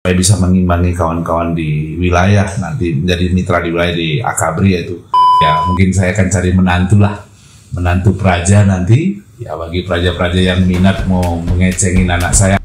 supaya bisa mengimbangi kawan-kawan di wilayah, nanti menjadi mitra di wilayah di Akabri, yaitu ya mungkin saya akan cari menantu lah, menantu praja nanti ya, bagi praja-praja yang minat mau mengecengin anak saya.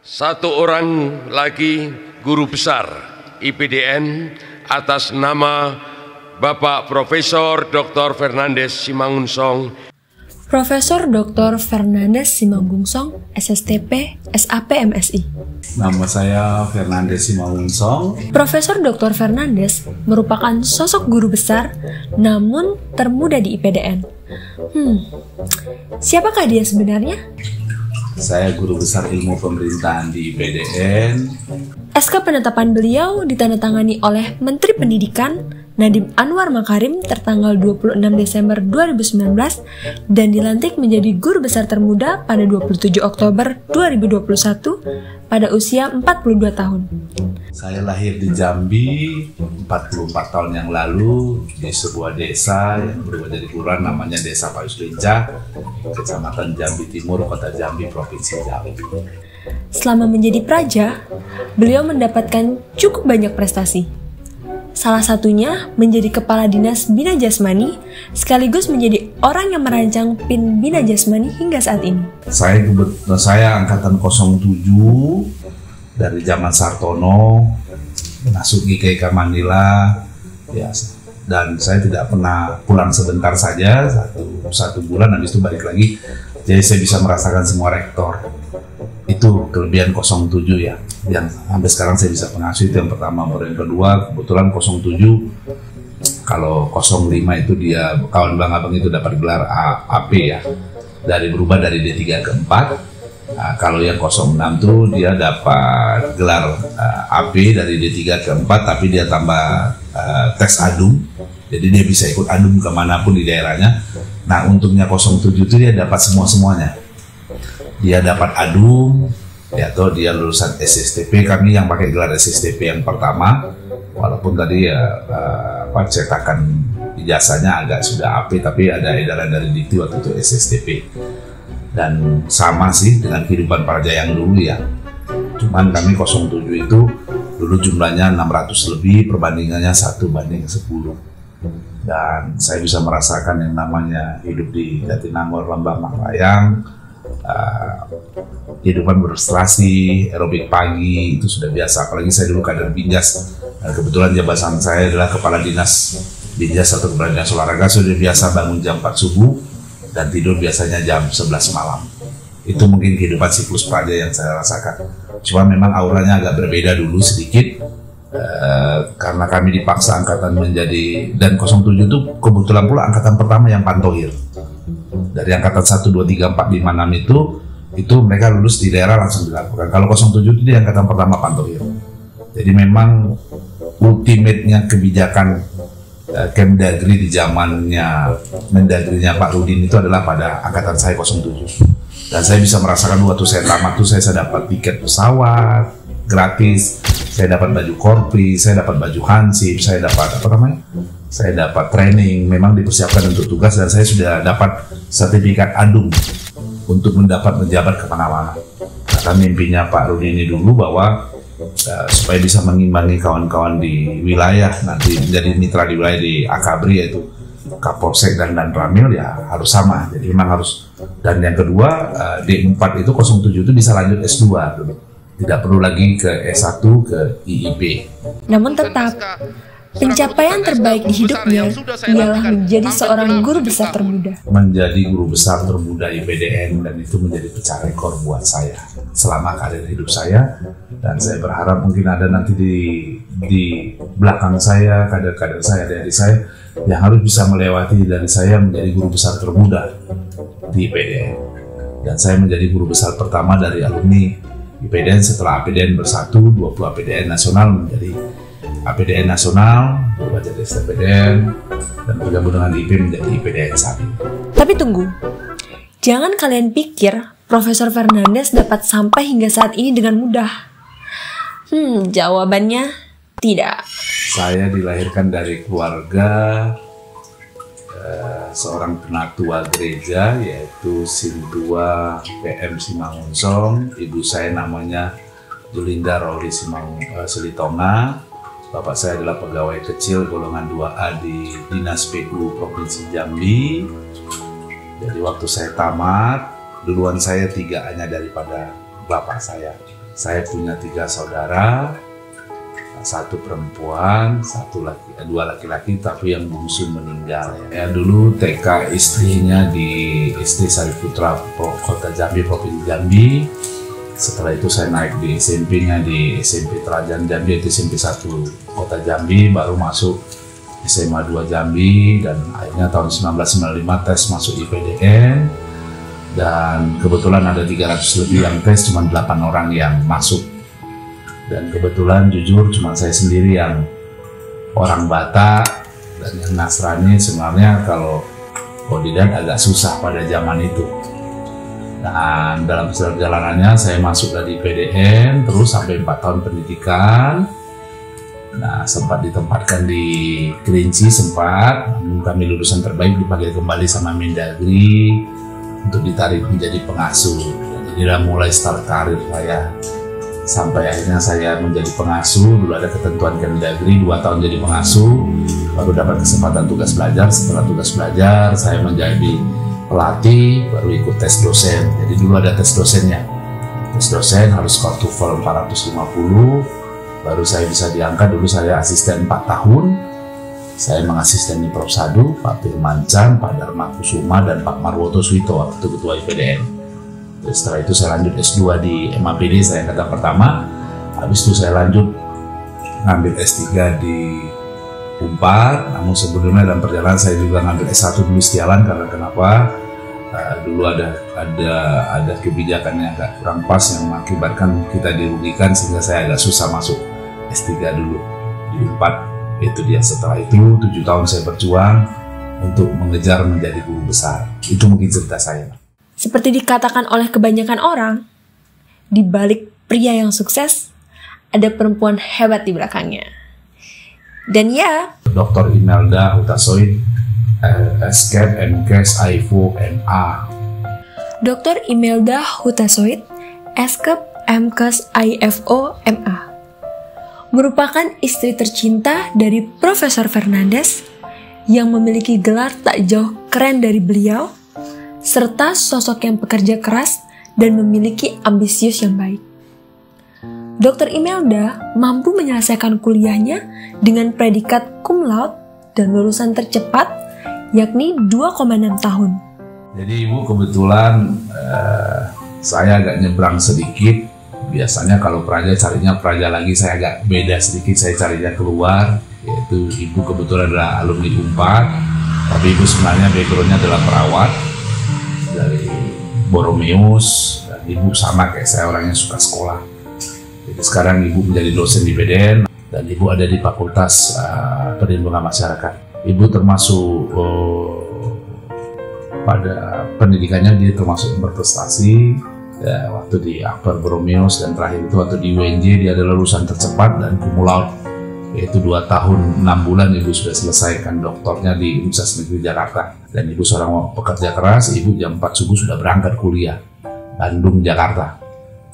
Satu orang lagi guru besar IPDN atas nama Bapak Profesor Dr. Fernandes Simangunsong. Profesor Dr. Fernandes Simangunsong, SSTP, SAP, MSI. Nama saya Fernandes Simangunsong. Profesor Dr. Fernandes merupakan sosok guru besar, namun termuda di IPDN. Siapakah dia sebenarnya? Saya guru besar ilmu pemerintahan di IPDN. SK penetapan beliau ditandatangani oleh Menteri Pendidikan Nadiem Anwar Makarim tertanggal 26 Desember 2019 dan dilantik menjadi guru besar termuda pada 27 Oktober 2021 pada usia 42 tahun. Saya lahir di Jambi 44 tahun yang lalu di sebuah desa yang berubah jadi kelurahan, namanya Desa Payuslenca, Kecamatan Jambi Timur, Kota Jambi, Provinsi Jambi. Selama menjadi praja, beliau mendapatkan cukup banyak prestasi. Salah satunya menjadi Kepala Dinas Bina Jasmani, sekaligus menjadi orang yang merancang PIN Bina Jasmani hingga saat ini. Saya angkatan 07 dari zaman Sartono, masuk IKK Mandila, ya, dan saya tidak pernah pulang sebentar saja, satu bulan, habis itu balik lagi. Jadi saya bisa merasakan semua rektor. Itu kelebihan 07 ya, yang sampai sekarang saya bisa pengasuh, itu yang pertama. Baru yang kedua, kebetulan 07, kalau 05 itu dia kawan bang abang itu dapat gelar AP ya, berubah dari D3 ke 4. Nah, kalau yang 06 tuh dia dapat gelar AP dari D3 ke 4, tapi dia tambah tes adum, jadi dia bisa ikut adum kemanapun di daerahnya. Nah untungnya 07 itu dia dapat semuanya. Dia dapat adum, ya, atau dia lulusan SSTP. Kami yang pakai gelar SSTP yang pertama, walaupun tadi ya cetakan ijazahnya agak sudah AP, tapi ada edaran dari Dikti waktu itu SSTP. Dan sama sih dengan kehidupan praja yang dulu ya. Cuman kami 07 itu dulu jumlahnya 600 lebih, perbandingannya 1:10. Dan saya bisa merasakan yang namanya hidup di Jatinangor, Lembah Manglayang. Kehidupan berprestasi, aerobik pagi itu sudah biasa. Apalagi saya dulu kader Binjas, kebetulan jabatan saya adalah Kepala Dinas Binjas atau Kepala Dinas Olahraga. Sudah biasa bangun jam 4 subuh dan tidur biasanya jam 11 malam. Itu mungkin kehidupan siklus praja yang saya rasakan. Cuma memang auranya agak berbeda dulu sedikit, karena kami dipaksa angkatan menjadi, dan 07 itu kebetulan pula angkatan pertama yang pantauhir. Dari angkatan 1, 2, 3, 4, 5, 6 itu mereka lulus di daerah langsung dilakukan. Kalau 07 itu di angkatan pertama pantauhir. Jadi memang ultimate-nya kebijakan Kemdagri di zamannya Mendagrinya Pak Rudin itu adalah pada angkatan saya 07. Dan saya bisa merasakan waktu saya tamat itu saya dapat tiket pesawat gratis, saya dapat baju korpri, saya dapat baju hansip, saya dapat saya dapat training, memang dipersiapkan untuk tugas, dan saya sudah dapat sertifikat adum untuk menjabat kemana-mana. Kata mimpinya Pak Rudi ini dulu bahwa supaya bisa mengimbangi kawan-kawan di wilayah, nanti menjadi mitra di wilayah di Akabri, yaitu Kapolsek dan Ramil, ya harus sama. Jadi memang harus. Dan yang kedua, D4 itu 07 itu bisa lanjut S2 dulu. Tidak perlu lagi ke S1 ke IIP. Namun tetap, Pencapaian terbaik di hidupnya ialah menjadi seorang guru besar termuda. Menjadi guru besar termuda IPDN, dan itu menjadi pecah rekor buat saya selama karir hidup saya. Dan saya berharap mungkin ada nanti di belakang saya, kader-kader saya, dari saya yang harus bisa melewati dari saya menjadi guru besar termuda di IPDN. Dan saya menjadi guru besar pertama dari alumni IPDN setelah APDN bersatu, 20 APDN nasional menjadi APDN nasional, berubah jadi STPDN, dan bergabung dengan IP menjadi IPDN 1. Tapi tunggu, jangan kalian pikir Profesor Fernandes dapat sampai hingga saat ini dengan mudah. Jawabannya tidak. Saya dilahirkan dari keluarga seorang penatua gereja, yaitu Sintua PM Simangunsong. Ibu saya namanya Julinda Roli Selitonga. Bapak saya adalah pegawai kecil golongan 2A di Dinas PU Provinsi Jambi. Jadi waktu saya tamat, duluan saya 3 hanya daripada bapak saya. Saya punya 3 saudara, 1 perempuan, 2 laki-laki, tapi yang bungsu meninggal. Ya dulu TK istrinya di Istri Sariputra, Kota Jambi, Provinsi Jambi. Setelah itu saya naik di SMP-nya di SMP Terajan Jambi, itu SMP 1 Kota Jambi, baru masuk SMA 2 Jambi, dan akhirnya tahun 1995 tes masuk IPDN. Dan kebetulan ada 300 lebih yang tes, cuma 8 orang yang masuk. Dan kebetulan jujur cuma saya sendiri yang orang Batak dan yang Nasrani. Sebenarnya kalau kandidat agak susah pada zaman itu. Dan dalam perjalanannya saya masuk dari PDN terus sampai 4 tahun pendidikan. Nah, sempat ditempatkan di Kerinci, namun kami lulusan terbaik dipanggil kembali sama Mendagri untuk ditarik menjadi pengasuh. Jadi mulai start karir saya sampai akhirnya saya menjadi pengasuh. Dulu ada ketentuan Kemendagri 2 tahun jadi pengasuh, baru dapat kesempatan tugas belajar. Setelah tugas belajar saya menjadi pelatih, baru ikut tes dosen. Jadi dulu ada tes dosennya. Tes dosen harus skor TOEFL 450, baru saya bisa diangkat. Dulu saya asisten 4 tahun. Saya mengasisteni Prof. Sadu, Pak Firmancan, Pak Dharma Kusuma, dan Pak Marwoto Suito waktu itu ketua IPDN. Setelah itu saya lanjut S2 di MAPD, saya angkatan pertama. Habis itu saya lanjut ngambil S3 di Unpad. Namun sebelumnya dalam perjalanan saya juga ngambil S1 dulu Setialan, karena kenapa? Dulu ada kebijakan yang agak kurang pas yang mengakibatkan kita dirugikan, sehingga saya agak susah masuk S3 dulu di Unpad. Itu dia. Setelah itu 7 tahun saya berjuang untuk mengejar menjadi guru besar. Itu mungkin cerita saya. Seperti dikatakan oleh kebanyakan orang, di balik pria yang sukses, ada perempuan hebat di belakangnya. Dan ya, Dr. Imelda Hutasoid, SCAP, MKes, IFO, MA. Dr. Imelda Hutasoid, SCAP, MKes, IFO, MA. Merupakan istri tercinta dari Profesor Fernandes yang memiliki gelar tak jauh keren dari beliau, serta sosok yang pekerja keras dan memiliki ambisius yang baik. Dr. Imelda mampu menyelesaikan kuliahnya dengan predikat cum laude dan lulusan tercepat, yakni 2,6 tahun. Jadi Ibu, kebetulan saya agak nyebrang sedikit. Biasanya kalau praja carinya praja lagi, saya agak beda sedikit, saya carinya keluar. Yaitu Ibu kebetulan adalah alumni Unpad, tapi Ibu sebenarnya backgroundnya adalah perawat dari Boromeus, dan Ibu sama kayak saya, orangnya suka sekolah. Jadi sekarang Ibu menjadi dosen di PDN, dan Ibu ada di Fakultas Perlindungan Masyarakat. Ibu termasuk pada pendidikannya dia termasuk yang berprestasi. Ya, waktu di Akbar Boromeus, dan terakhir itu waktu di UNJ dia adalah lulusan tercepat dan cum laude, yaitu 2 tahun 6 bulan Ibu sudah selesaikan doktornya di Universitas Negeri Jakarta. Dan Ibu seorang pekerja keras. Ibu jam 4 subuh sudah berangkat kuliah Bandung, Jakarta.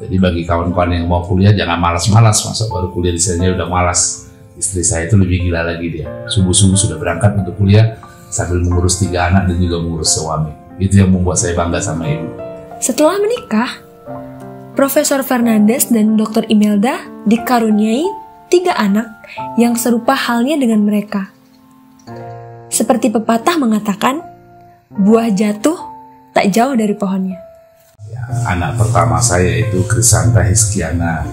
Jadi bagi kawan-kawan yang mau kuliah jangan malas-malas, masa baru kuliah di sini udah malas. Istri saya itu lebih gila lagi, dia subuh-subuh sudah berangkat untuk kuliah sambil mengurus 3 anak dan juga mengurus suami. Itu yang membuat saya bangga sama Ibu. Setelah menikah, Profesor Fernandes dan Dr. Imelda dikaruniai 3 anak yang serupa halnya dengan mereka. Seperti pepatah mengatakan, buah jatuh tak jauh dari pohonnya. Anak pertama saya itu Krisanta Hiskiana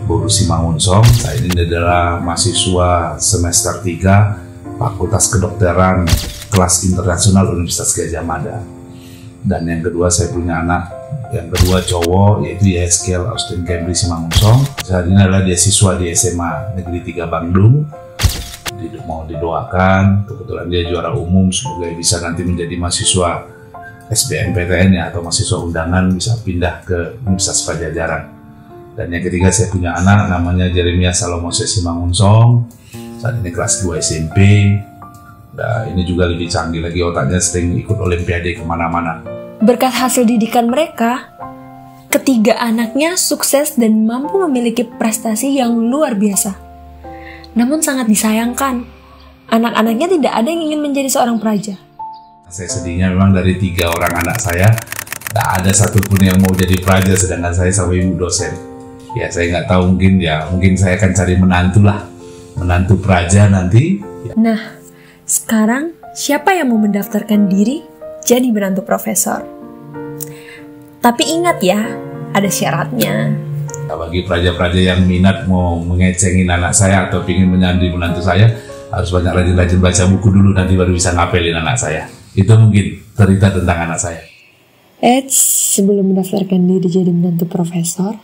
Boru Simangunsong. Saya ini adalah mahasiswa semester 3 Fakultas Kedokteran kelas internasional Universitas Gadjah Mada. Dan yang kedua saya punya anak yang kedua cowok, yaitu Yeskel Austin Kembri Simangunsong. Saat ini adalah dia siswa di SMA Negeri 3 Bandung. Mau didoakan, kebetulan dia juara umum, semoga bisa nanti menjadi mahasiswa SBMPTN ya, atau mahasiswa undangan bisa pindah ke Universitas Pajajaran. Dan yang ketiga saya punya anak namanya Jeremia Salomose Simangunsong, saat ini kelas 2 SMP. Nah, ini juga lebih canggih lagi otaknya, sering ikut olimpiade kemana-mana. Berkat hasil didikan mereka, ketiga anaknya sukses dan mampu memiliki prestasi yang luar biasa. Namun sangat disayangkan, anak-anaknya tidak ada yang ingin menjadi seorang praja. Saya sedihnya memang dari 3 orang anak saya, tidak ada satupun yang mau jadi praja, sedangkan saya sama ibu dosen. Ya saya nggak tahu, mungkin saya akan cari menantu lah, menantu praja nanti. Nah, sekarang siapa yang mau mendaftarkan diri jadi menantu profesor? Tapi ingat ya, ada syaratnya. Bagi praja-praja yang minat mau mengecengin anak saya atau ingin menyandri menantu saya, harus banyak rajin-rajin baca buku dulu, nanti baru bisa ngapelin anak saya. Itu mungkin cerita tentang anak saya. Sebelum mendaftarkan diri jadi menantu profesor,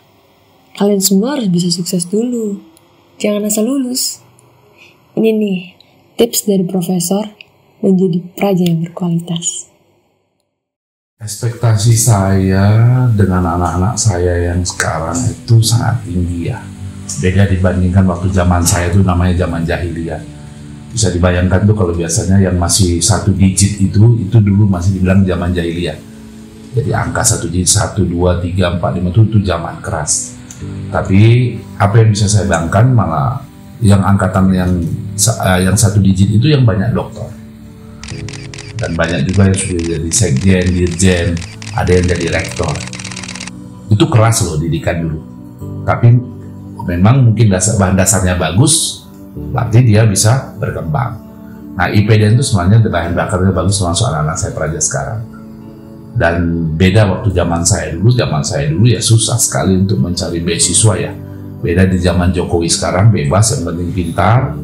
kalian semua harus bisa sukses dulu. Jangan asal lulus. Ini nih, tips dari profesor menjadi praja yang berkualitas. Ekspektasi saya dengan anak-anak saya yang sekarang itu sangat tinggi ya. Beda dibandingkan waktu zaman saya itu namanya zaman jahiliyah. Bisa dibayangkan tuh kalau biasanya yang masih 1 digit itu dulu masih dibilang zaman jahiliyah. Jadi angka 1 digit, 1, 2, 3, 4, 5 itu zaman keras. Tapi apa yang bisa saya bayangkan malah yang angkatan yang 1 digit itu yang banyak dokter. Dan banyak juga yang sudah jadi sekjen, dirjen, ada yang jadi rektor. Itu keras loh didikan dulu. Tapi memang mungkin bahan dasarnya bagus, berarti dia bisa berkembang. Nah, IPDN itu sebenarnya bahan bakarnya bagus termasuk anak-anak saya praja sekarang. Dan beda waktu zaman saya dulu ya susah sekali untuk mencari beasiswa ya. Beda di zaman Jokowi sekarang, bebas, yang penting pintar.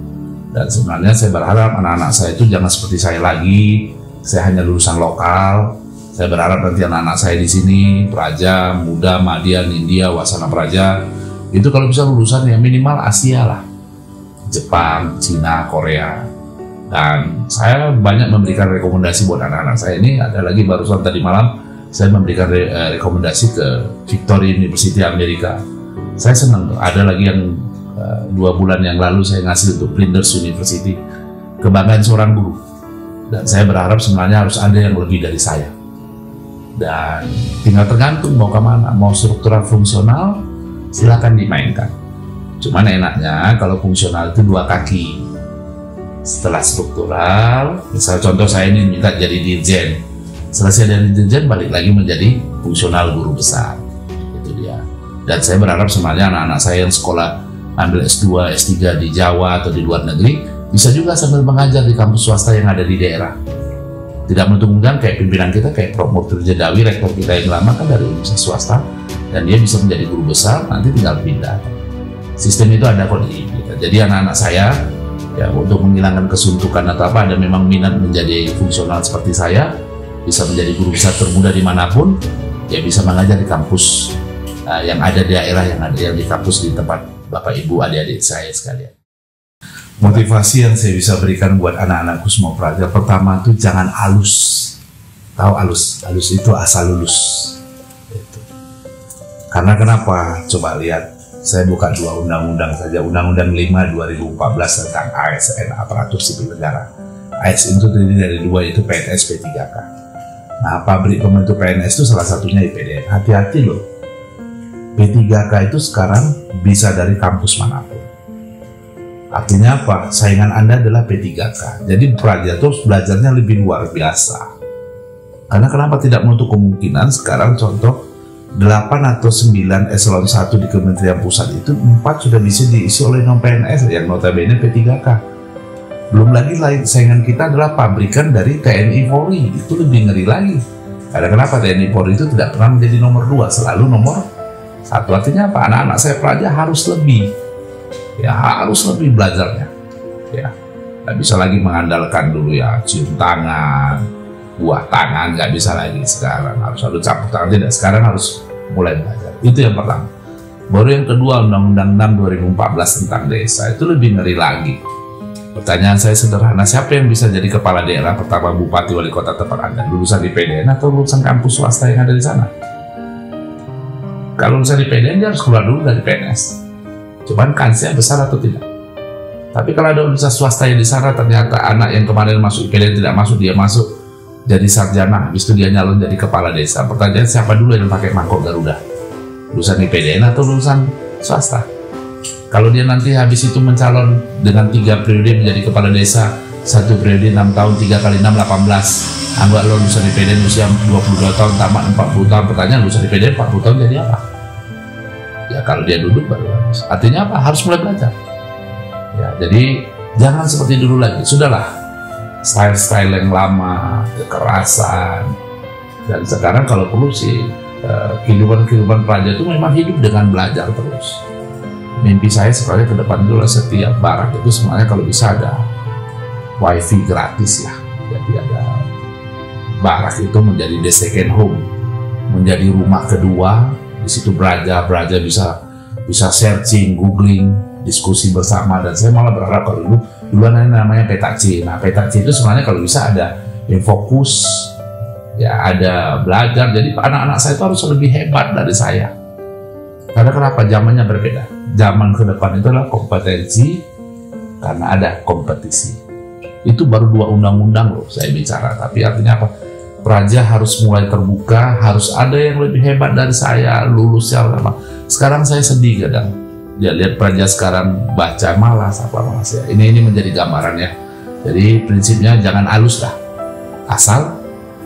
Dan sebenarnya saya berharap anak-anak saya itu jangan seperti saya lagi. Saya hanya lulusan lokal. Saya berharap nanti anak-anak saya di sini, praja, muda, madya, nindya, wasana praja, itu kalau bisa lulusan ya minimal Asia lah. Jepang, Cina, Korea. Dan saya banyak memberikan rekomendasi buat anak-anak saya ini. Ada lagi barusan tadi malam, saya memberikan rekomendasi ke Victoria University Amerika. Saya senang tuh, ada lagi yang 2 bulan yang lalu saya ngasih untuk Flinders University. Kebanggaan seorang guru. Dan saya berharap sebenarnya harus ada yang lebih dari saya. Dan tinggal tergantung mau kemana, mau struktural fungsional, silakan dimainkan. Cuman enaknya kalau fungsional itu 2 kaki. Setelah struktural, misal contoh saya ini minta jadi dirjen. Selesai dari dirjen balik lagi menjadi fungsional guru besar. Itu dia. Dan saya berharap sebenarnya anak-anak saya yang sekolah ambil S2, S3 di Jawa atau di luar negeri, bisa juga sambil mengajar di kampus swasta yang ada di daerah. Tidak menutup kemungkinan kayak pimpinan kita, kayak Prof. Murthy Jadawi, rektor kita yang lama kan dari universitas swasta, dan dia bisa menjadi guru besar, nanti tinggal pindah. Sistem itu ada kok di kita. Jadi anak-anak saya, ya untuk menghilangkan kesuntukan atau apa, ada memang minat menjadi fungsional seperti saya, bisa menjadi guru besar termuda dimanapun, ya bisa mengajar di kampus yang ada di daerah, yang di kampus di tempat Bapak Ibu adik-adik saya sekalian. Motivasi yang saya bisa berikan buat anak-anakku semua praja, pertama tuh jangan alus. Tahu alus? Alus itu asal lulus. Itu. Karena kenapa? Coba lihat, saya buka 2 undang-undang saja. Undang-Undang 5 2014 tentang ASN, Aparatur Sipil Negara. ASN itu terdiri dari 2, yaitu PNS, P3K. Nah, pabrik pembentuk PNS itu salah satunya IPDN. Hati-hati loh. P3K itu sekarang bisa dari kampus manapun. Artinya apa? Saingan Anda adalah P3K. Jadi praja itu belajarnya lebih luar biasa. Karena kenapa tidak menutup kemungkinan sekarang contoh 8 atau 9 eselon 1 di Kementerian Pusat itu 4 sudah bisa diisi oleh non-PNS yang notabene P3K. Belum lagi saingan kita adalah pabrikan dari TNI Polri, itu lebih ngeri lagi. Karena kenapa TNI Polri itu tidak pernah menjadi nomor 2, selalu nomor 1. Artinya apa? Anak-anak saya pelajar harus lebih, ya harus lebih belajarnya. Ya, nggak bisa lagi mengandalkan dulu ya cium tangan, buah tangan, nggak bisa lagi sekarang. Harus ada campur tangan, tidak. Sekarang harus mulai belajar. Itu yang pertama. Baru yang kedua, Undang-Undang 6 2014 tentang desa itu lebih ngeri lagi. Pertanyaan saya sederhana, siapa yang bisa jadi kepala daerah pertama, bupati, wali kota tempat Anda? Lulusan IPDN atau lulusan kampus swasta yang ada di sana? Kalau lulusan IPDN dia harus keluar dulu dari PNS. Cuman kansnya besar atau tidak? Tapi kalau ada universitas swasta yang di sana ternyata anak yang kemarin masuk IPDN tidak masuk, dia masuk jadi sarjana, habis itu dia nyalon jadi kepala desa. Pertanyaan, siapa dulu yang pakai mangkok Garuda? Lulusan IPDN atau lulusan swasta? Kalau dia nanti habis itu mencalon dengan 3 periode menjadi kepala desa, 1 periode 6 tahun, 3 kali 6, 18. Anggap lo lulusan IPDN usia 22 tahun, tamat 40 tahun. Pertanyaan, lulusan IPDN 40 tahun jadi apa? Ya kalau dia duduk baru harus. Artinya apa? Harus mulai belajar. Ya, jadi jangan seperti dulu lagi. Sudahlah, style-style yang lama, kekerasan. Dan sekarang kalau perlu sih, kehidupan pelajar itu memang hidup dengan belajar terus. Mimpi saya sebenarnya ke depan itu setiap barak itu sebenarnya kalau bisa ada wifi gratis ya. Jadi ada barak itu menjadi the second home, menjadi rumah kedua. Di situ belajar bisa searching, googling, diskusi bersama. Dan saya malah berharap kalau dulu namanya peta C. Nah, peta C itu sebenarnya kalau bisa ada yang fokus, ya ada belajar. Jadi anak-anak saya itu harus lebih hebat dari saya. Karena kenapa? Zamannya berbeda. Zaman ke depan itu adalah kompetensi karena ada kompetisi. Itu baru 2 undang-undang loh saya bicara. Tapi artinya apa? Praja harus mulai terbuka, harus ada yang lebih hebat dari saya, lulusnya lama. Sekarang saya sedih kadang. Ya, lihat praja sekarang baca malas ya. Ini menjadi gambarannya. Jadi prinsipnya jangan halus lah, asal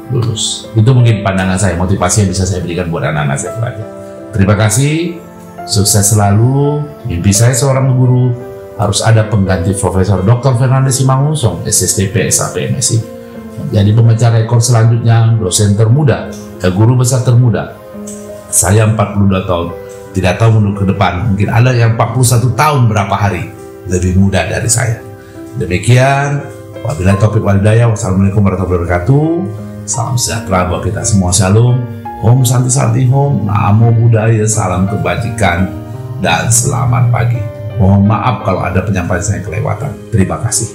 lulus. Itu mungkin pandangan saya, motivasi yang bisa saya berikan buat anak-anak saya praja. Terima kasih, sukses selalu. Mimpi saya seorang guru harus ada pengganti Profesor Dr. Fernandes Simangunsong, SSTP, SAP, MSI. Jadi pemecah rekor selanjutnya, dosen termuda, guru besar termuda. Saya 42 tahun, tidak tahu menurut ke depan. Mungkin ada yang 41 tahun berapa hari lebih muda dari saya. Demikian, wabillahi taufiq wal hidayah. Wassalamualaikum warahmatullahi wabarakatuh. Salam sejahtera buat kita semua. Shalom. Om Santi Santi Om, Namo Buddhaya, salam kebajikan, dan selamat pagi. Mohon maaf kalau ada penyampaian saya kelewatan. Terima kasih.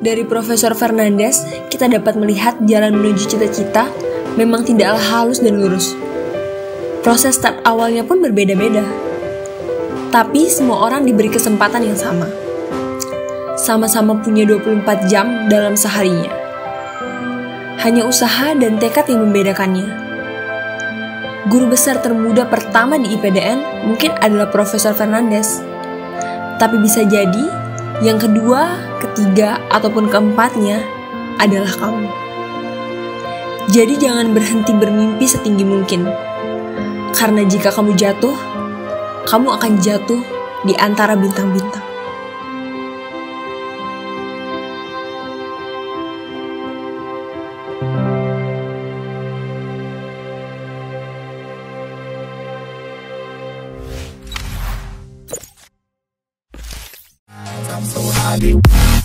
Dari Profesor Fernandes, kita dapat melihat jalan menuju cita-cita memang tidaklah halus dan lurus. Proses start awalnya pun berbeda-beda. Tapi semua orang diberi kesempatan yang sama. Sama-sama punya 24 jam dalam seharinya. Hanya usaha dan tekad yang membedakannya. Guru besar termuda pertama di IPDN mungkin adalah Profesor Fernandes. Tapi bisa jadi yang kedua, ketiga, ataupun keempatnya adalah kamu. Jadi jangan berhenti bermimpi setinggi mungkin. Karena jika kamu jatuh, kamu akan jatuh di antara bintang-bintang. I'm so high.